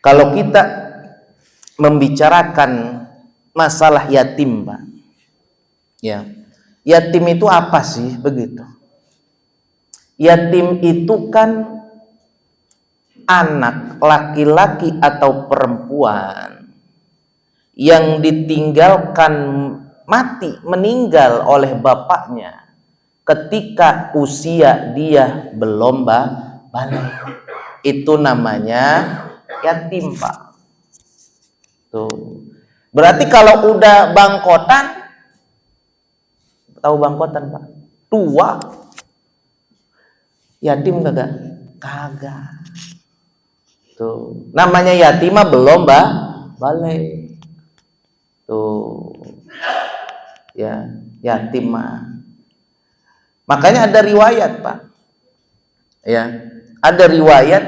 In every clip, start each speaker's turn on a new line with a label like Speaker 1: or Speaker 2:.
Speaker 1: Kalau kita membicarakan masalah yatim, Pak, ya, yatim itu apa sih begitu? Yatim itu kan anak laki-laki atau perempuan yang ditinggalkan mati, meninggal oleh bapaknya ketika usia dia belum balik. Itu namanya yatim, Pak. Tuh. Berarti kalau udah bangkotan, tahu bangkotan, Pak? Tua. Yatim kagak? Kagak. Tuh. Namanya yatim mah belum balik. Tuh. Ya, yatim mah. Makanya ada riwayat, Pak. Ya, ada riwayat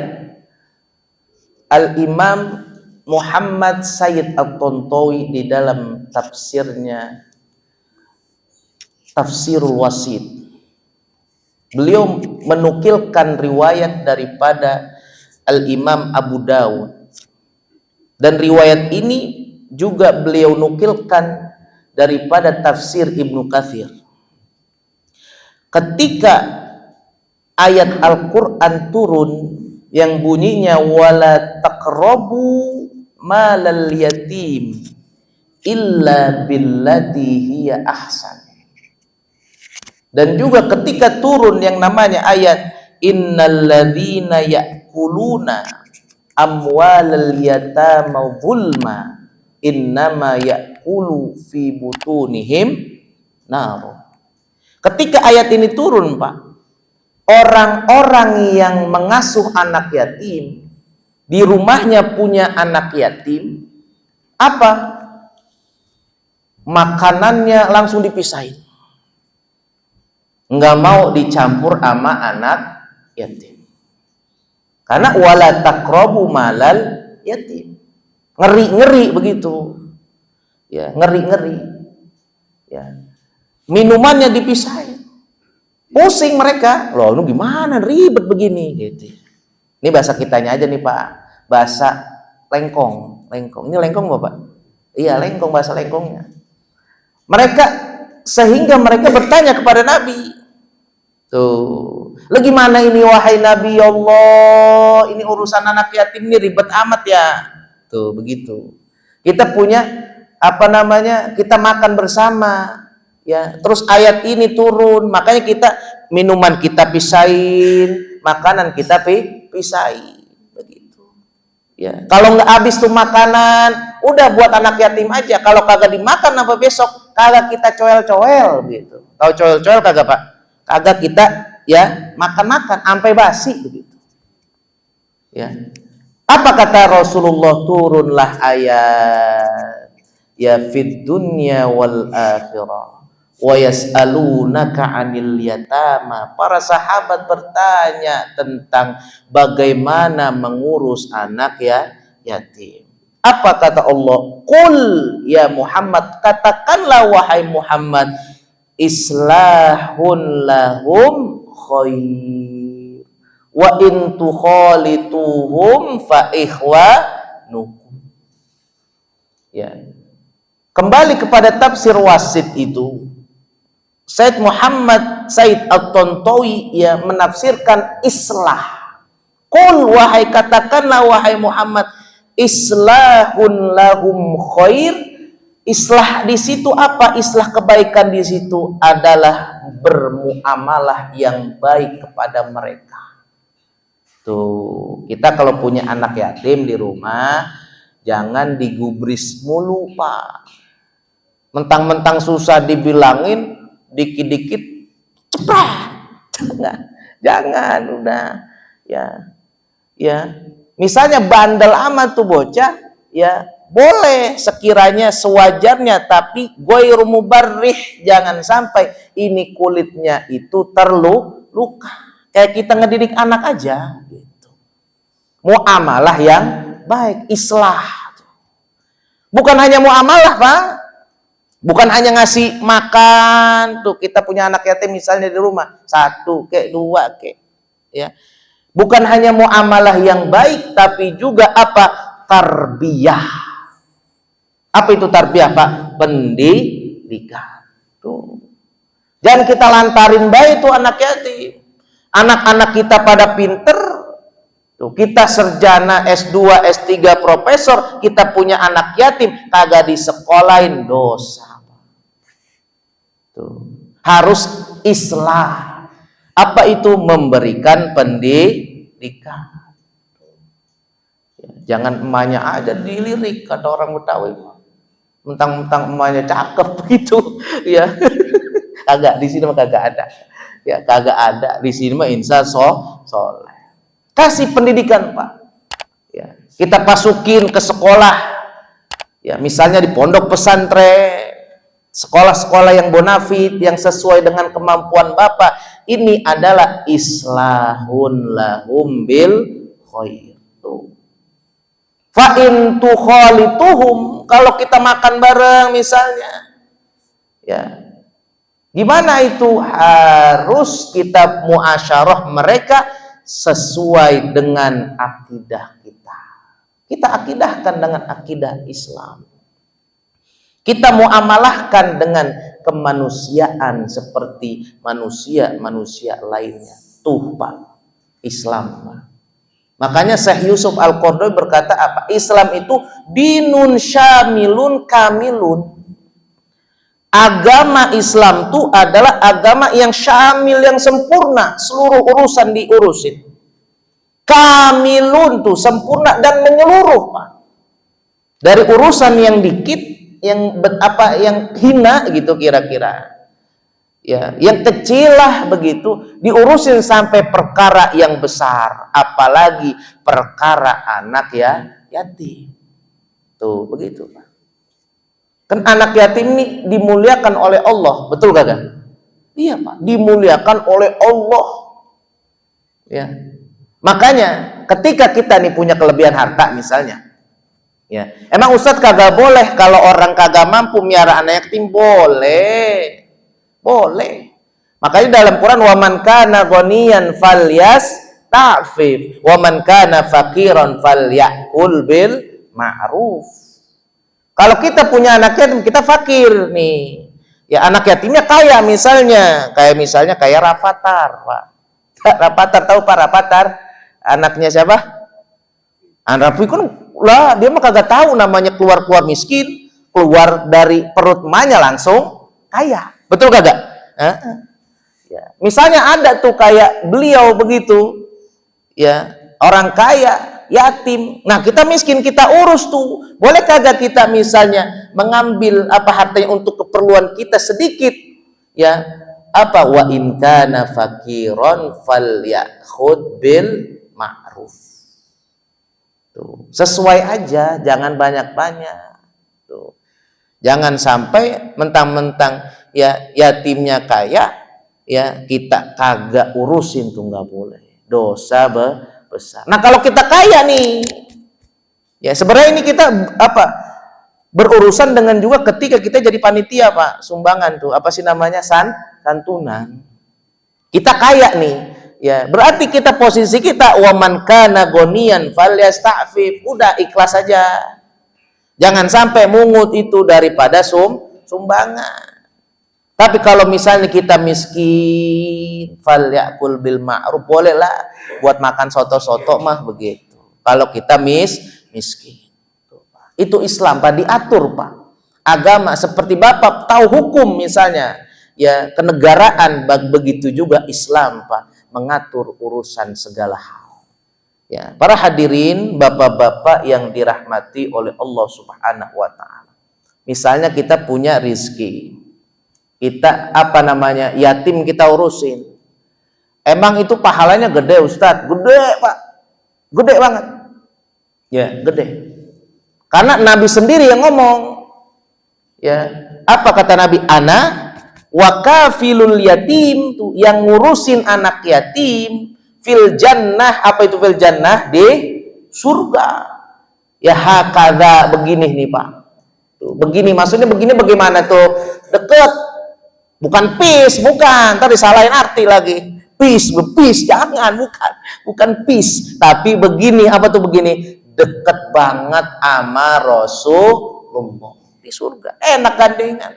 Speaker 1: Al-Imam Muhammad Sayyid At-Tantawi di dalam tafsirnya Tafsirul Wasit. Beliau menukilkan riwayat daripada Al-Imam Abu Dawud. Dan riwayat ini juga beliau nukilkan daripada tafsir Ibnu Katsir. Ketika ayat Al-Quran turun yang bunyinya wala taqrabu malal yatim illa billati hiya ahsan. Dan juga ketika turun yang namanya ayat innal ladzina ya'kuluna amwalal yatama zulma innama ya'kulu fi butunihim nar. Ketika ayat ini turun, Pak, orang-orang yang mengasuh anak yatim, di rumahnya punya anak yatim, apa? Makanannya langsung dipisahin. Nggak mau dicampur sama anak yatim. Karena wala taqrabu malal yatim. Ngeri-ngeri begitu. Ya, ngeri-ngeri. Ya. Minumannya dipisahin. Pusing mereka. Loh, lu gimana ribet begini gitu. Ini bahasa kitanya aja nih, Pak. Bahasa lengkong. Ini lengkong, Bapak? Iya, lengkong, bahasa lengkongnya. Sehingga mereka bertanya kepada Nabi. Tuh. Lu gimana ini wahai Nabi Allah? Ini urusan anak yatim ini ribet amat ya. Tuh, begitu. Kita punya kita makan bersama. Ya, terus ayat ini turun, makanya minuman kita pisahin, makanan kita pisahin, begitu. Ya, kalau nggak habis tuh makanan, udah buat anak yatim aja. Kalau kagak dimakan apa besok, kagak kita coel-coel, gitu. Tahu coel-coel kagak, Pak? Kagak kita ya makan-makan sampai basi, begitu. Ya, apa kata Rasulullah? Turunlah ayat ya fid dunya wal akhirah. Wa yas'alunaka 'anil yatama. Para sahabat bertanya tentang bagaimana mengurus anak yatim. Apa kata Allah? Qul ya Muhammad, katakanlah wahai Muhammad, islahun lahum khair wa in tukhalituhum fa ikhwanukum. Ya. Kembali kepada tafsir Wasit itu, Said Muhammad Said At-Tantawi menafsirkan islah. Qul, wahai katakanlah wahai Muhammad, islahun lahum khair. Islah di situ apa? Islah kebaikan di situ adalah bermuamalah yang baik kepada mereka. Tuh, kita kalau punya anak yatim di rumah, jangan digubris mulu, Pak. Mentang-mentang susah dibilangin, dikit-dikit cepet. Jangan udah ya misalnya bandel amat tuh bocah, ya boleh sekiranya sewajarnya, tapi ghairu mubarrih, jangan sampai ini kulitnya itu terluka. Kayak kita ngedidik anak aja gitu. Muamalah yang baik, islah. Bukan hanya muamalah, Pak. Bukan hanya ngasih makan. Tuh, kita punya anak yatim misalnya di rumah, 1 kek, 2 kek. Ya. Bukan hanya muamalah yang baik, tapi juga apa? tarbiyah. Apa itu tarbiyah, Pak? Pendidikan. Tuh. Jangan kita lantarin baik itu anak yatim. Anak-anak kita pada pinter, tuh, kita sarjana S2, S3, profesor, kita punya anak yatim, kagak disekolahin, dosa. Tuh. Harus islah. Apa itu? Memberikan pendidikan. Jangan emaknya aja dilirik, kata orang Betawi. Mentang-mentang emaknya cakep begitu, ya. Kagak, di sini mah kagak ada. Ya, kagak ada. Di sini mah insya soleh. Kasih pendidikan, Pak. Ya, kita masukin ke sekolah. Ya, misalnya di pondok pesantren, sekolah-sekolah yang bonafit, yang sesuai dengan kemampuan Bapak. Ini adalah islahun lahum bil khair. Fa in tukhalituhum, kalau kita makan bareng misalnya, ya, gimana itu? Harus kita muasyarah mereka sesuai dengan akidah kita. Kita akidahkan dengan akidah Islam. Kita muamalahkan dengan kemanusiaan seperti manusia-manusia lainnya. Tuh, Pak, Islam, Pak. Makanya Syekh Yusuf Al-Qaradawi berkata apa? Islam itu dinun syamilun kamilun. Agama Islam itu adalah agama yang syamil, yang sempurna, seluruh urusan diurusin. Kamilun tuh sempurna dan menyeluruh, Pak. Dari urusan yang dikit, yang yang hina gitu kira-kira. Ya, yang kecil lah begitu diurusin sampai perkara yang besar, apalagi perkara anak ya yatim. Tuh begitu, Pak. Kan anak yatim ini dimuliakan oleh Allah, betul kagak? Iya, Pak, dimuliakan oleh Allah. Ya. Makanya ketika kita nih punya kelebihan harta misalnya, ya, emang Ustadz kagak boleh kalau orang kagak mampu miara anak yatim? Boleh. Boleh. Makanya dalam Quran, wa man kana ghaniyan falyasta'fif wa man kana faqiran falyakul bil ma'ruf. Kalau kita punya anak yatim, kita fakir nih. Ya, anak yatimnya kaya misalnya, kayak Rafathar, Pak. Rafathar, tahu Pak Rafathar? Anaknya siapa? Rafi kan lah, dia mah kagak tahu namanya keluar miskin, keluar dari perut emaknya langsung kaya. Betul kagak? Ya. Misalnya ada tuh kayak beliau begitu, ya, orang kaya, yatim. Nah, kita miskin, kita urus tuh. Boleh kagak kita misalnya mengambil hartanya untuk keperluan kita sedikit? Ya, wa in kana fakiron falyakhud bil ma'ruf. Tuh, sesuai aja, jangan banyak-banyak. Tuh. Jangan sampai mentang-mentang ya yatimnya kaya, ya kita kagak urusin, tuh nggak boleh, dosa besar. Nah, kalau kita kaya nih, ya sebenarnya ini kita berurusan dengan juga ketika kita jadi panitia, Pak, sumbangan tuh apa sih namanya, santunan. Kita kaya nih, ya berarti kita posisi kita waman kana gonian falyasta'fif, udah ikhlas aja. Jangan sampai mungut itu daripada sumbangan. Tapi kalau misalnya kita miskin, falyakul bil ma'ruf, bolehlah buat makan soto-soto mah begitu. Kalau kita miskin. Itu Islam, Pak, diatur, Pak. Agama seperti Bapak tahu hukum misalnya, ya kenegaraan, begitu juga Islam, Pak, mengatur urusan segala hal. Ya, para hadirin, bapak-bapak yang dirahmati oleh Allah Subhanahu wa taala. Misalnya kita punya rizki. Kita yatim kita urusin. Emang itu pahalanya gede, Ustadz? Gede, Pak. Gede banget. Ya, gede. Karena Nabi sendiri yang ngomong. Ya, apa kata Nabi? Ana wa kafilul yatim, tuh yang ngurusin anak yatim fil jannah. Apa itu fil jannah? Di surga. Ya, hakadha, begini nih, Pak. Tuh, begini, maksudnya begini bagaimana tuh? Deket. Bukan peace, bukan. Tadi salahin arti lagi. Peace, jangan, bukan peace. Tapi begini, apa tuh begini? deket banget sama Rasulullah di surga, enak gandengan.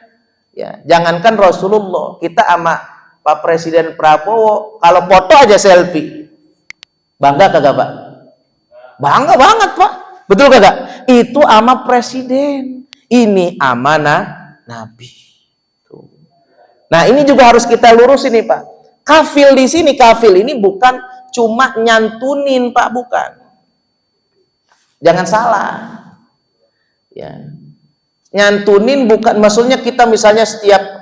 Speaker 1: Ya, jangankan Rasulullah, kita sama Pak Presiden Prabowo kalau foto aja selfie, bangga kagak Pak? Bangga banget Pak, betul kagak? Itu sama presiden, ini amanah Nabi. Tuh. Nah ini juga harus kita lurusin nih Pak. Kafil di sini, kafil ini bukan cuma nyantunin Pak, bukan. Jangan salah. Ya. Nyantunin bukan maksudnya kita misalnya setiap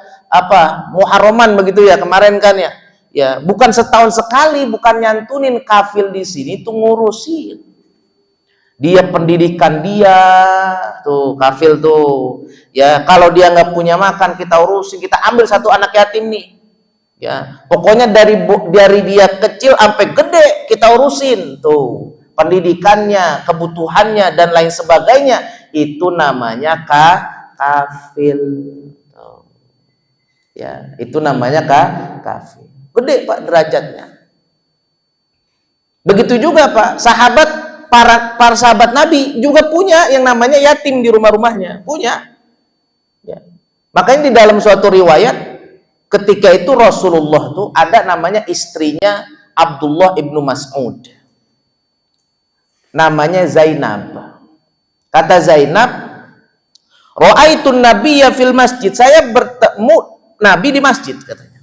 Speaker 1: Muharraman begitu ya kemarin kan ya. Ya, bukan setahun sekali, bukan nyantunin. Kafil di sini tuh ngurusin. Dia pendidikan dia, tuh kafil tuh. Ya, kalau dia nggak punya makan kita urusin, kita ambil satu anak yatim nih. Ya, pokoknya dari dia kecil sampai gede kita urusin tuh. Pendidikannya, kebutuhannya dan lain sebagainya, itu namanya kafil. Ya, itu namanya kafil. Gede Pak derajatnya. Begitu juga Pak, para sahabat Nabi juga punya yang namanya yatim di rumah-rumahnya, punya. Ya. Makanya di dalam suatu riwayat ketika itu Rasulullah tuh ada namanya istrinya Abdullah ibnu Mas'ud. Namanya Zainab. Kata Zainab, "Ra'aitun nabiyya fil masjid." Saya bertemu Nabi di masjid katanya.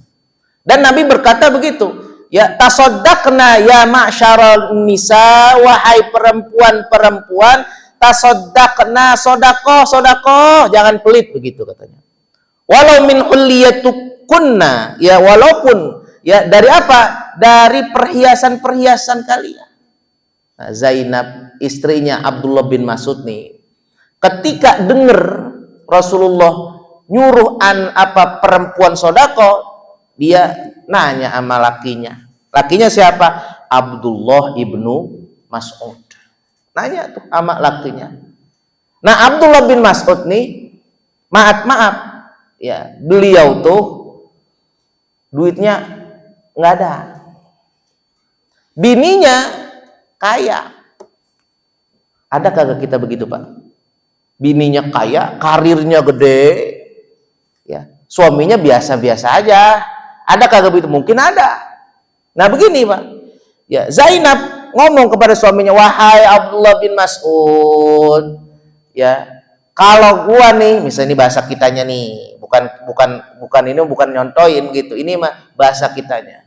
Speaker 1: Dan Nabi berkata begitu, "Ya tasaddaqna ya ma'syaral nisa, wahai perempuan-perempuan, tasaddaqna, sedekah, jangan pelit," begitu katanya. "Walau min hulliyatukunna," ya walaupun ya dari apa? Dari perhiasan-perhiasan kalian. Nah, Zainab istrinya Abdullah bin Mas'ud nih, ketika dengar Rasulullah nyuruh perempuan sedekah, dia nanya sama lakinya. Lakinya siapa? Abdullah ibnu Mas'ud. Nanya tuh sama lakinya. Nah, Abdullah bin Mas'ud nih, maaf, ya, beliau tuh duitnya nggak ada. Bininya kaya. Ada kagak kita begitu Pak? Bininya kaya, karirnya gede, ya, suaminya biasa-biasa aja. Ada kagak begitu? Mungkin ada. Nah begini Pak, ya, Zainab ngomong kepada suaminya, "Wahai Abdullah bin Mas'ud, ya, kalau gua nih," misalnya ini bahasa kitanya nih, bukan nyontoin gitu, ini mah bahasa kitanya.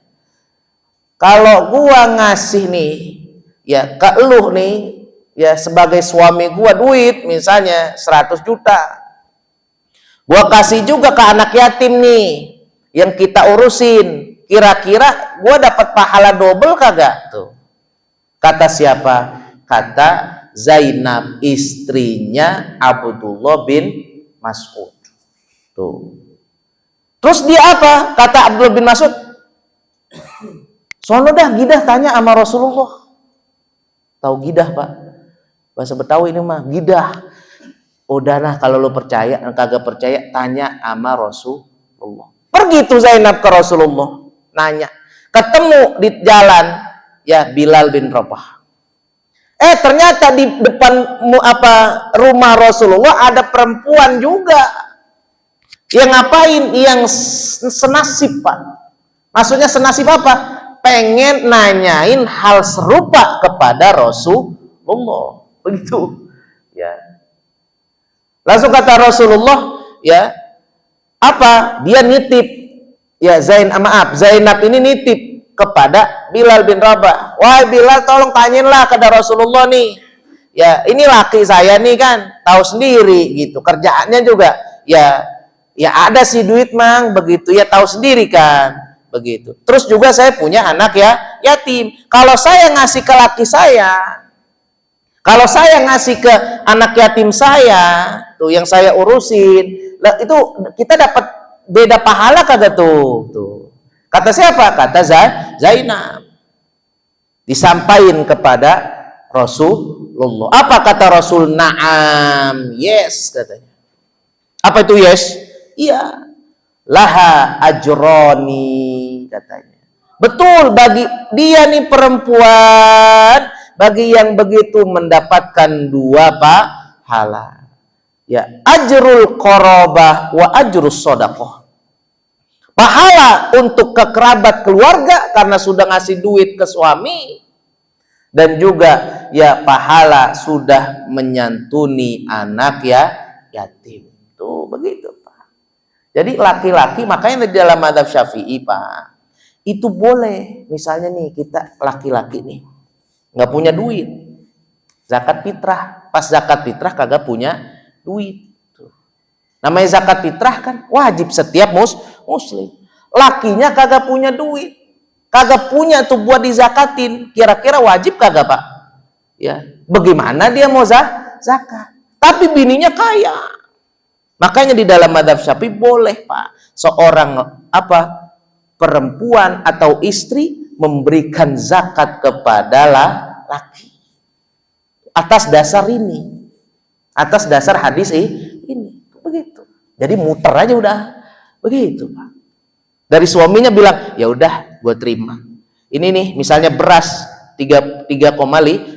Speaker 1: "Kalau gua ngasih nih, ya, ke eluh nih, ya, sebagai suami gua duit, misalnya 100 juta, gua kasih juga ke anak yatim nih, yang kita urusin, kira-kira gua dapat pahala double kagak?" Tuh. Kata siapa? Kata Zainab, istrinya Abdullah bin Mas'ud. Tuh. Terus dia apa? Kata Abdullah bin Mas'ud, "Sono dah gidah tanya sama Rasulullah." Tahu gidah Pak? Bahasa Betawi ini mah gidah. Udah lah, kalau lu percaya, kagak percaya, tanya sama Rasulullah. Pergi tuh Zainab ke Rasulullah, nanya. Ketemu di jalan, ya, Bilal bin Rabah. Ternyata di depan rumah Rasulullah ada perempuan juga. Yang ngapain? Yang senasib Pak. Maksudnya senasib apa? Pengen nanyain hal serupa kepada Rasulullah. Begitu. Ya. Langsung kata Rasulullah, ya, dia nitip, ya, Zainab ini nitip kepada Bilal bin Rabah. "Wahai Bilal, tolong tanyainlah kepada Rasulullah nih. Ya, ini laki saya nih kan, tahu sendiri gitu. Kerjaannya juga ya ada sih duit mang, begitu ya, tahu sendiri kan." Begitu. Terus juga saya punya anak ya yatim. Kalau saya ngasih ke laki saya, kalau saya ngasih ke anak yatim saya, tuh yang saya urusin, itu kita dapat beda pahala kagak tuh? Tuh. Kata siapa? Kata Zainab. Disampaikan kepada Rasulullah. Apa kata Rasul? "Na'am." Yes katanya. Apa itu yes? Iya. "Laha ajroni," katanya. Betul, bagi dia nih perempuan, bagi yang begitu mendapatkan dua pahala. Ya, ajrul qarabah wa ajrus shadaqah. Pahala untuk ke kerabat keluarga karena sudah ngasih duit ke suami, dan juga ya pahala sudah menyantuni anak yatim. Tuh begitu, Pak. Jadi laki-laki, makanya di dalam mazhab Syafi'i, Pak, itu boleh, misalnya nih kita laki-laki nih nggak punya duit, zakat fitrah, pas zakat fitrah kagak punya duit. Tuh. Namanya zakat fitrah kan wajib setiap muslim. Lakinya kagak punya duit, kagak punya tuh buat dizakatin, kira-kira wajib kagak, Pak? Ya, bagaimana dia mau zakat? Tapi bininya kaya. Makanya di dalam mazhab Syafi'i boleh, Pak, seorang perempuan atau istri memberikan zakat kepada laki. Atas dasar ini. Atas dasar hadis ini. Begitu. Jadi muter aja udah. Begitu, Pak. Dari suaminya bilang, ya udah, gue terima. Ini nih, misalnya beras 3,5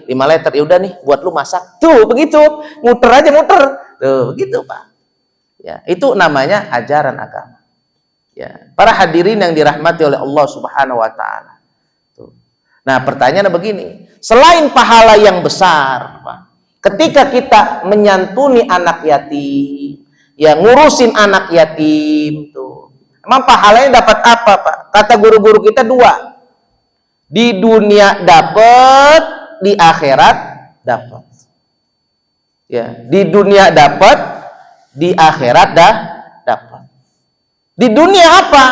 Speaker 1: liter, ya udah nih, buat lu masak. Tuh, begitu. Muter aja, muter. Tuh, begitu, Pak. Ya, itu namanya ajaran agama. Ya, para hadirin yang dirahmati oleh Allah Subhanahu wa taala. Tuh. Nah, pertanyaannya begini, selain pahala yang besar, Pak, ketika kita menyantuni anak yatim, ya ngurusin anak yatim, tuh. Emang pahalanya dapat apa, Pak? Kata guru-guru kita dua. Di dunia dapat, di akhirat dapat. Ya, di dunia dapat, di akhirat dapat. Di dunia apa?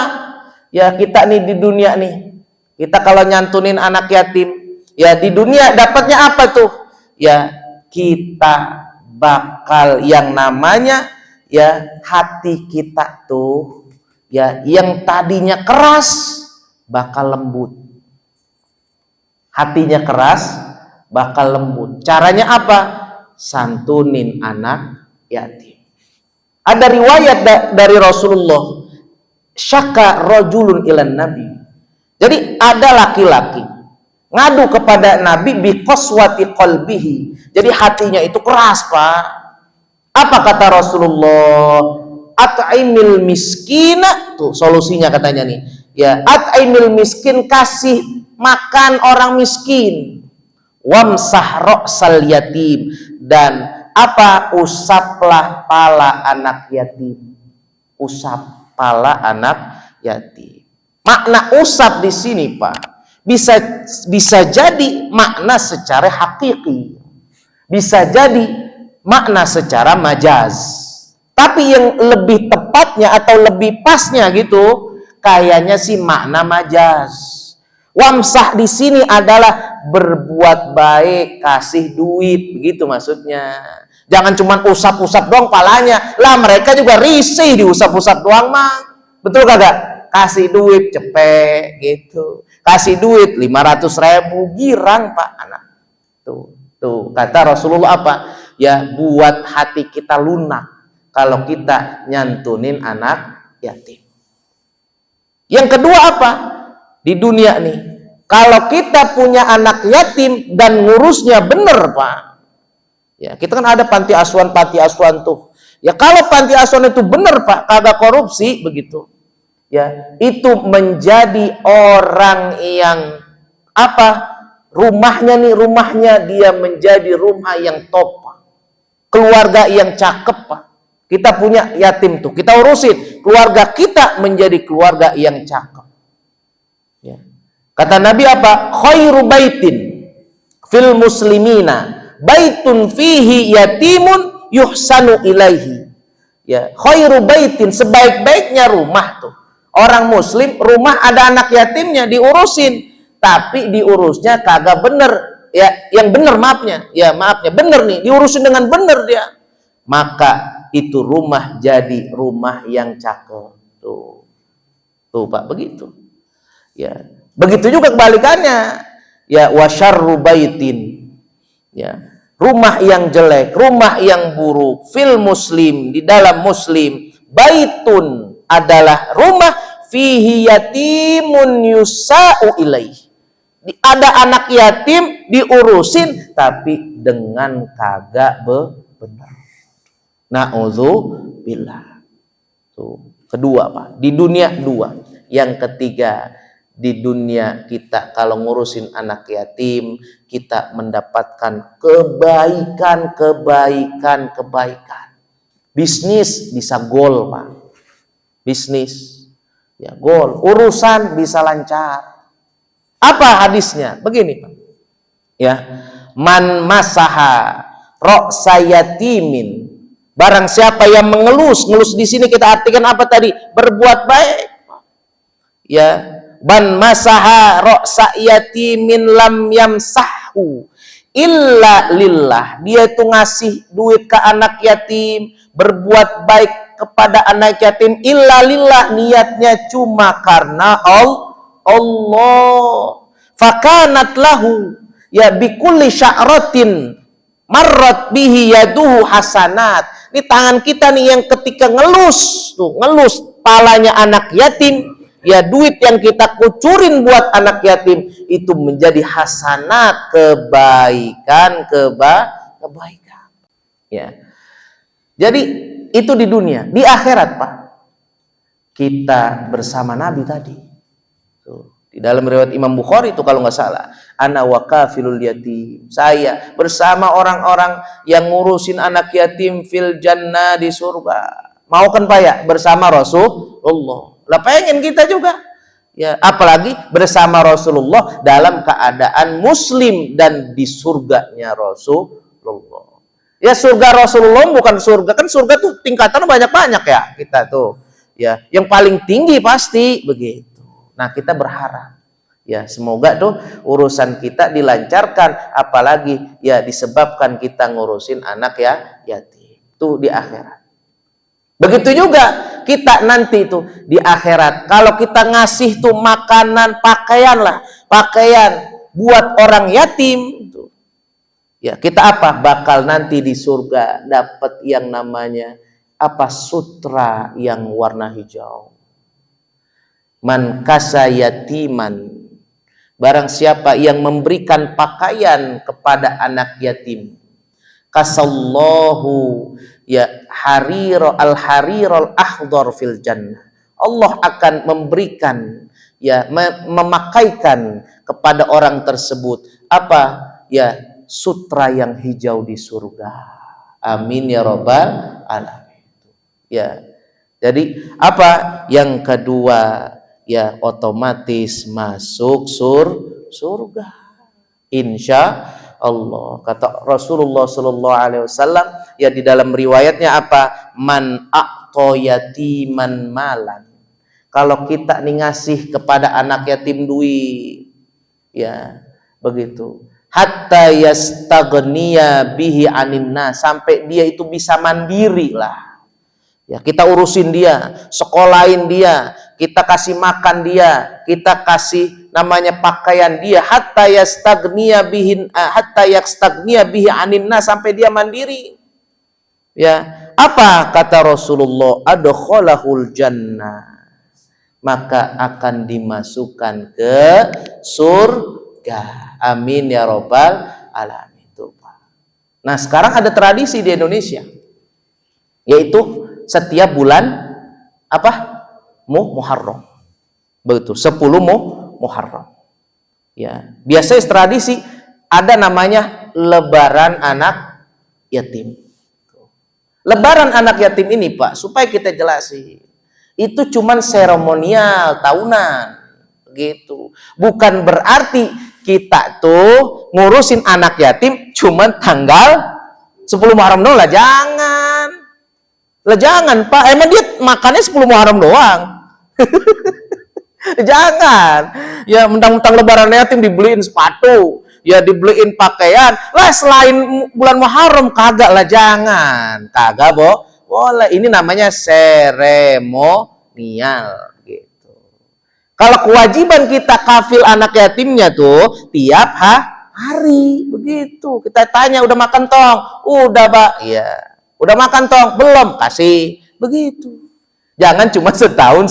Speaker 1: Ya kita nih di dunia nih. Kita kalau nyantunin anak yatim, ya di dunia dapatnya apa tuh? Ya kita bakal yang namanya ya hati kita tuh ya yang tadinya keras bakal lembut. Hatinya keras bakal lembut. Caranya apa? Santunin anak yatim. Ada riwayat dari Rasulullah, syaka rajulun ilan nabi. Jadi ada laki-laki ngadu kepada Nabi bi qaswati qalbihi. Jadi hatinya itu keras, Pak. Apa kata Rasulullah? At'imil miskina, tuh solusinya katanya nih. Ya, at'imil miskin, kasih makan orang miskin. Wamsah ra'sal yatim, dan usaplah pala anak yatim. Usap pala anak yatim. Makna usap di sini, Pak, bisa jadi makna secara hakiki, bisa jadi makna secara majaz. Tapi yang lebih tepatnya atau lebih pasnya gitu, kayaknya sih makna majaz. Wamsah di sini adalah berbuat baik, kasih duit, begitu maksudnya. Jangan cuma usap-usap doang palanya. Lah mereka juga risih diusap-usap doang, mah. Betul kagak? Kasih duit cepet gitu. Kasih duit 500.000 girang, Pak, anak. Tuh kata Rasulullah apa? Ya buat hati kita lunak kalau kita nyantunin anak yatim. Yang kedua apa? Di dunia nih, kalau kita punya anak yatim dan ngurusnya bener, Pak. Ya, kita kan ada panti asuhan tuh. Ya kalau panti asuhan itu bener, Pak, kagak korupsi begitu. Ya, itu menjadi orang yang rumahnya dia menjadi rumah yang top, Pak. Keluarga yang cakep, Pak. Kita punya yatim tuh, kita urusin. Keluarga kita menjadi keluarga yang cakep. Ya. Kata Nabi apa? Khairu baitin fil muslimina baitun fihi yatimun yuhsanu ilaihi. Ya, khairu baitin, sebaik-baiknya rumah tuh. Orang muslim, rumah ada anak yatimnya diurusin, tapi diurusnya kagak bener. Ya, yang bener maafnya bener nih, diurusin dengan bener dia. Maka itu rumah jadi rumah yang cakep. Tuh Pak, begitu. Ya, begitu juga kebalikannya. Ya, wasyarru baitin. Ya, rumah yang jelek, rumah yang buruk fil muslim, di dalam muslim, baitun adalah rumah fihi yatimun yusa'u ilaih. Ada anak yatim diurusin tapi dengan kagak benar. Na'udzubillah. Tuh, kedua Pak, di dunia dua. Yang ketiga, di dunia kita kalau ngurusin anak yatim, kita mendapatkan kebaikan. Bisnis bisa gol, Pak. Bisnis ya gol, urusan bisa lancar. Apa hadisnya? Begini, Pak. Ya, man masaha ra'sa yatimin. Barang siapa yang mengelus di sini kita artikan apa tadi? Berbuat baik. Ya, man masaha ra'sa yatimin lam yamsahu illa lillah. Dia itu ngasih duit ke anak yatim, berbuat baik kepada anak yatim illa lillah, niatnya cuma karena Allah. Fakanat lahu ya bikulli sya'ratin marrat bihi yaduhu hasanat. Ini tangan kita nih yang ketika ngelus palanya anak yatim, ya duit yang kita kucurin buat anak yatim itu menjadi hasanat, kebaikan. Ya. Jadi itu di dunia. Di akhirat, Pak, kita bersama Nabi tadi. Di dalam riwayat Imam Bukhari itu kalau nggak salah, ana wa kafilul yatim, saya bersama orang-orang yang ngurusin anak yatim fil jannah, di surga. Mau kan Pak ya, bersama Rasulullah. Lah pengen kita juga. Ya, apalagi bersama Rasulullah dalam keadaan muslim dan di surganya Rasulullah. Ya, surga Rasulullah bukan surga, kan surga tuh tingkatan banyak-banyak ya kita tuh. Ya, yang paling tinggi pasti begitu. Nah, kita berharap ya semoga tuh urusan kita dilancarkan, apalagi ya disebabkan kita ngurusin anak ya yatim tuh di akhirat. Begitu juga kita nanti tuh di akhirat, kalau kita ngasih tuh makanan, pakaian buat orang yatim tuh, ya kita apa? Bakal nanti di surga dapat yang namanya apa? Sutra yang warna hijau. Man kasa yatiman, barang siapa yang memberikan pakaian kepada anak yatim, kasallahu ya al-harirul akhdar fil jannah. Allah akan memberikan ya memakaikan kepada orang tersebut apa? Ya sutra yang hijau di surga. Amin ya rabbal alamin. Ya. Jadi apa? Yang kedua, ya otomatis masuk surga insya Allah. Kata Rasulullah Sallallahu Alaihi Wasallam ya di dalam riwayatnya apa? Man a'ta yatiman malan. Kalau kita nih ngasih kepada anak yatim duit, ya begitu. Hatta yastaghniya bihi aninna, sampai dia itu bisa mandiri lah. Ya, kita urusin dia, sekolahin dia, kita kasih makan dia, kita kasih namanya pakaian dia, hatta yastagniya bihi aninna, sampai dia mandiri. Ya, apa kata Rasulullah? Adkhalahul jannah, maka akan dimasukkan ke surga. Amin ya rabbal alamin. Nah, sekarang ada tradisi di Indonesia, yaitu setiap bulan apa? Muharram. Begitu, 10 Muharram. Ya, biasanya tradisi ada namanya lebaran anak yatim. Lebaran anak yatim ini, Pak, supaya kita jelasin, itu cuman seremonial tahunan. Begitu. Bukan berarti kita tuh ngurusin anak yatim cuman tanggal 10 Muharram doang lah, jangan. Lah jangan Pak, emang dia makannya 10 Muharram doang. Jangan. Ya mentang-mentang lebaran yatim dibeliin sepatu, ya dibeliin pakaian. Lah selain bulan Muharram kagak lah, jangan. Kagak boleh. Ini namanya seremonial gitu. Kalau kewajiban kita kafil anak yatimnya tuh tiap hari begitu. Kita tanya, udah makan tong? Udah, Pak. Iya. Udah makan tong? Belum, kasih. Begitu. Jangan cuma setahun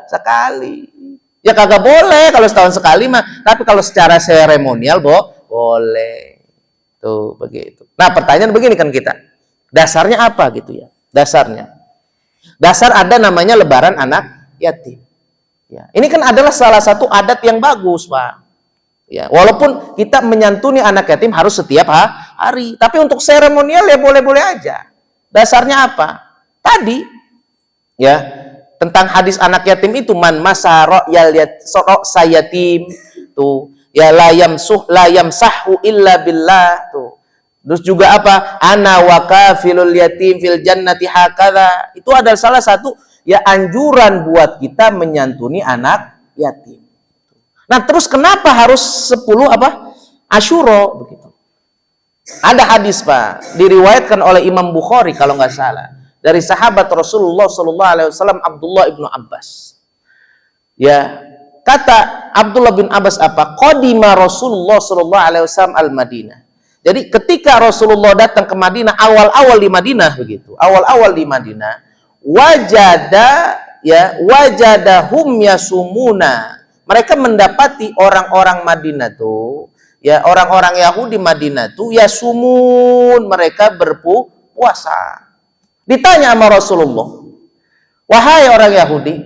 Speaker 1: sekali. Ya kagak boleh kalau setahun sekali mah, tapi kalau secara seremonial boleh. Tuh begitu. Nah, pertanyaan begini kan kita. Dasarnya apa gitu ya? Dasarnya. Dasar ada namanya lebaran anak yatim. Ya, ini kan adalah salah satu adat yang bagus, Pak. Ya, walaupun kita menyantuni anak yatim harus setiap hari, tapi untuk seremonial ya boleh-boleh aja. Dasarnya apa? Tadi ya, tentang hadis anak yatim itu, man masara sayatim, tuh ya layam sahu illa billah, tuh. Terus juga apa? Ana wa kafilul yatim fil jannati hakadha. Itu adalah salah satu ya anjuran buat kita menyantuni anak yatim. Nah, terus kenapa harus 10 Asyura begitu? Ada hadis, Pak, diriwayatkan oleh Imam Bukhari kalau nggak salah, dari sahabat Rasulullah sallallahu alaihi wasallam Abdullah ibnu Abbas. Ya, kata Abdullah bin Abbas apa? Qadima Rasulullah sallallahu alaihi wasallam al-Madinah. Jadi ketika Rasulullah datang ke Madinah, awal-awal di Madinah begitu. Awal-awal di Madinah, wajadahum yasumuna. Mereka mendapati orang-orang Madinah tuh, ya orang-orang Yahudi Madinah tuh yasumun, mereka berpuasa. Ditanya sama Rasulullah, wahai orang Yahudi,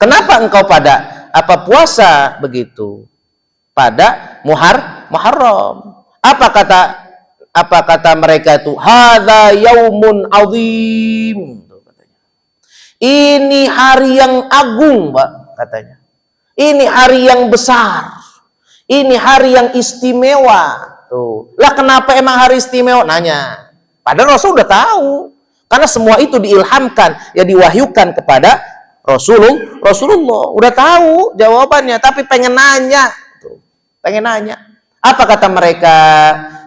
Speaker 1: kenapa engkau pada puasa begitu pada Muharram? Apa kata mereka itu? Hadza yaumun azim. Ini hari yang agung, Pak, katanya. Ini hari yang besar. Ini hari yang istimewa. Tuh. Lah kenapa emang hari istimewa? Nanya. Padahal Rasul udah tahu. Karena semua itu diilhamkan, ya diwahyukan kepada Rasulullah. Udah tahu jawabannya, tapi pengen nanya. Tuh. Pengen nanya. Apa kata mereka?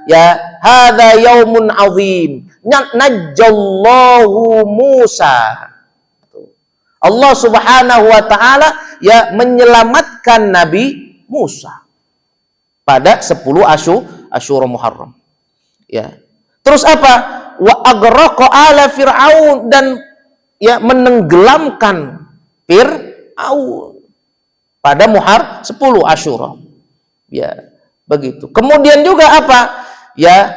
Speaker 1: Ya, hadza yaumun azim. Najjallahu Musa. Allah Subhanahu wa taala ya menyelamatkan Nabi Musa pada 10 Asyura Muharram. Ya. Terus apa? Wa aghraqa ala fir'aun, dan ya menenggelamkan Fir'aun pada 10 Asyura. Ya. Begitu. Kemudian juga apa? Ya,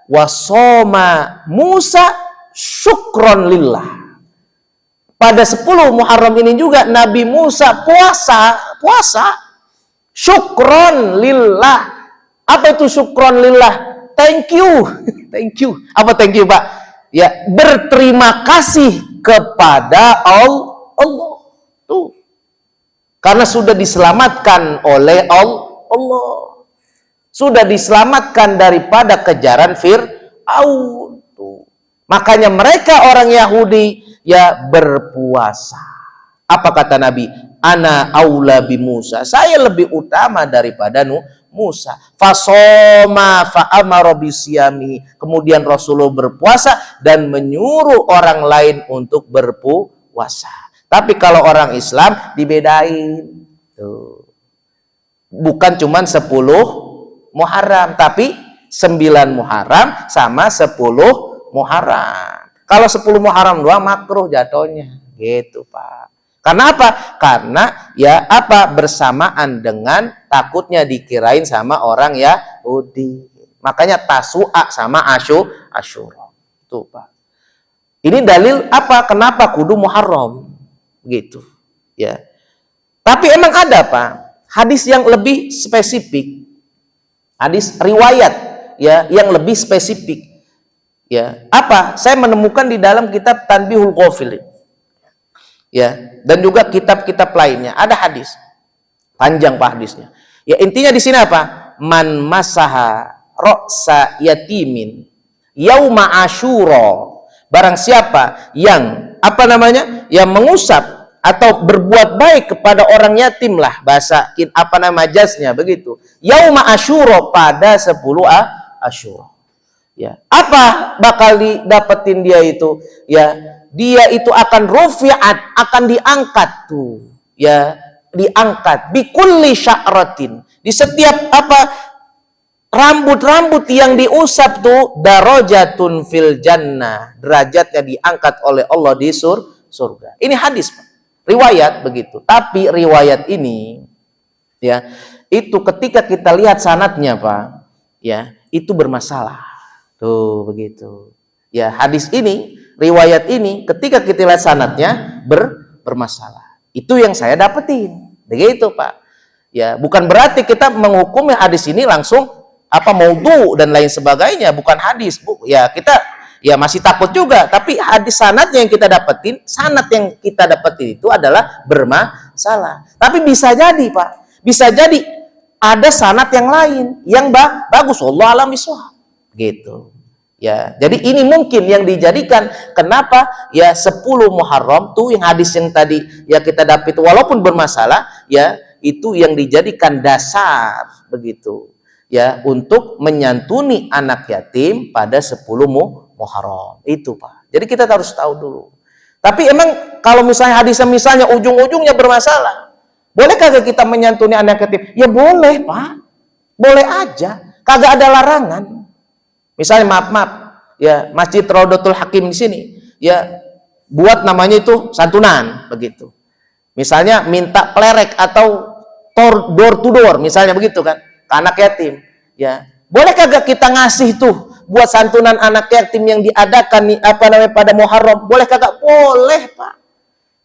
Speaker 1: wasoma Musa syukron lillah. Pada 10 Muharram ini juga Nabi Musa puasa syukron lillah. Apa itu syukron lillah? Thank you. Thank you. Apa thank you, Pak? Ya, berterima kasih kepada Allah. Tuh. Karena sudah diselamatkan oleh Allah. Sudah diselamatkan daripada kejaran Fir'aun. Makanya mereka orang Yahudi ya berpuasa. Apa kata Nabi? Ana aula bi Musa. Saya lebih utama daripada Musa. Fasoma fa'amara bisyami. Kemudian Rasulullah berpuasa dan menyuruh orang lain untuk berpuasa. Tapi kalau orang Islam dibedain. Tuh. Bukan cuman 10 Muharram, tapi 9 Muharram sama 10 Muharram. Kalau 10 Muharram doang makruh jatuhnya, gitu, Pak. Karena apa? Karena ya bersamaan dengan takutnya dikirain sama orang Yahudi. Makanya Tasu'a sama Asyura. Tuh, Pak. Ini dalil apa? Kenapa kudu Muharram? Gitu. Ya. Tapi emang ada, Pak, hadis yang lebih spesifik. Hadis riwayat ya yang lebih spesifik. Ya, apa? Saya menemukan di dalam kitab Tanbihul Ghafilin. Ya, dan juga kitab-kitab lainnya ada hadis. Panjang, Pak, hadisnya. Ya, intinya di sini apa? Man masaha ra'sa yatimin yauma Asyura. Barang siapa yang yang mengusap atau berbuat baik kepada orang yatim lah, bahasa majasnya begitu. Yauma Asyura, pada 10 Asyura. Ya. Apa bakal didapetin dia itu? Ya, dia itu akan rufi'at, akan diangkat tuh. Ya, diangkat bi kulli sya'ratin. Di setiap rambut-rambut yang diusap tuh darajatun fil jannah. Derajatnya diangkat oleh Allah di surga. Ini hadis, Pak. riwayat begitu. Tapi riwayat ini ya, itu ketika kita lihat sanadnya Pak, ya, itu bermasalah. Tuh begitu. Ya, hadis ini, riwayat ini ketika kita lihat sanadnya bermasalah. Itu yang saya dapetin. Begitu Pak. Ya, bukan berarti kita menghukumi hadis ini langsung apa maudhu dan lain sebagainya, bukan hadis, Bu. Ya, kita ya masih takut juga, tapi hadis sanadnya yang kita dapetin, sanad yang kita dapetin itu adalah bermasalah. Tapi bisa jadi Pak, bisa jadi ada sanad yang lain yang bagus, wallahu a'lam bishawab gitu. Ya, jadi ini mungkin yang dijadikan kenapa ya 10 Muharram tuh yang hadis yang tadi ya kita dapat walaupun bermasalah ya itu yang dijadikan dasar begitu ya untuk menyantuni anak yatim pada 10 Muharram itu Pak. Jadi kita harus tahu dulu. Tapi emang kalau misalnya hadisnya misalnya ujung-ujungnya bermasalah, boleh kagak kita menyantuni anak yatim? Ya boleh Pak, boleh aja, kagak ada larangan. Misalnya maaf ya Masjid Raudhatul Hakim di sini ya buat namanya itu santunan begitu. Misalnya minta klerek atau door to door misalnya begitu kan, ke anak yatim ya. Boleh kagak kita ngasih tuh buat santunan anak yatim yang diadakan nih apa namanya pada Muharram? Boleh kagak? Boleh Pak.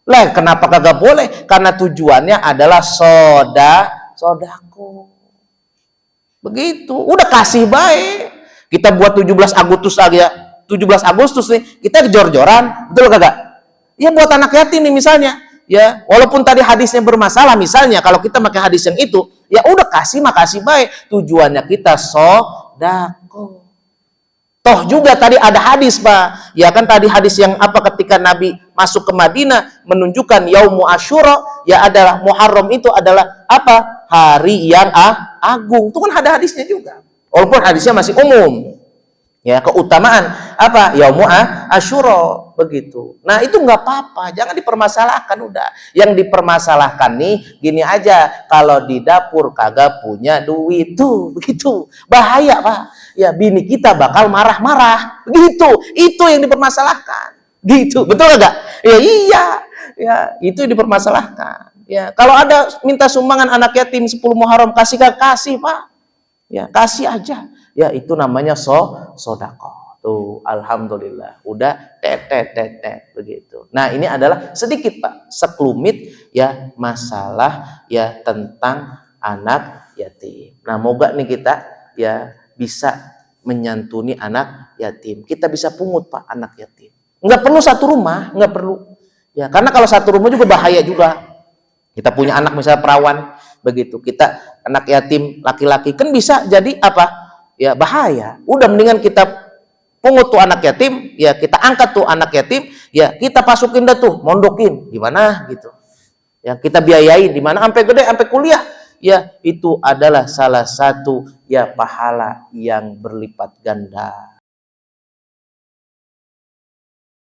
Speaker 1: Lah kenapa kagak boleh? Karena tujuannya adalah sodako. Begitu. Udah kasih baik. Kita buat 17 Agustus aja. 17 Agustus nih kita jor-joran, betul kagak? Ya buat anak yatim nih misalnya. Ya, walaupun tadi hadisnya bermasalah misalnya kalau kita pakai hadis yang itu, ya udah kasih makasih baik. Tujuannya kita sodako. Toh juga tadi ada hadis Pak, ya kan tadi hadis yang apa ketika Nabi masuk ke Madinah menunjukkan Yaumu Asyura, ya adalah Muharram itu adalah apa? Hari yang agung. Itu kan ada hadisnya juga. Walaupun hadisnya masih umum. Ya, keutamaan apa? Yaumu Asyura begitu. Nah, itu nggak apa-apa, jangan dipermasalahkan udah. Yang dipermasalahkan nih gini aja, kalau di dapur kagak punya duit tuh begitu. Bahaya, Pak. Ya, bini kita bakal marah-marah. Begitu. Itu yang dipermasalahkan. Gitu. Betul enggak? Ya, iya. Ya, itu yang dipermasalahkan. Ya, kalau ada minta sumbangan anak yatim 10 Muharram kasih Pak. Ya, kasih aja. Ya, itu namanya sodako. Tuh, alhamdulillah. Udah tet begitu. Nah, ini adalah sedikit Pak, sekelumit ya masalah ya tentang anak yatim. Nah, moga nih kita ya bisa menyantuni anak yatim. Kita bisa pungut Pak anak yatim. Enggak perlu satu rumah, enggak perlu. Ya, karena kalau satu rumah juga bahaya juga. Kita punya anak misalnya perawan begitu. Kita anak yatim laki-laki kan bisa jadi apa? Ya bahaya. Udah mendingan kita pungut tuh anak yatim, ya kita angkat tuh anak yatim, ya kita pasukin dah tuh, mondokin gimana gitu. Ya kita biayain di mana sampai gede, sampai kuliah. Ya itu adalah salah satu ya pahala yang berlipat ganda.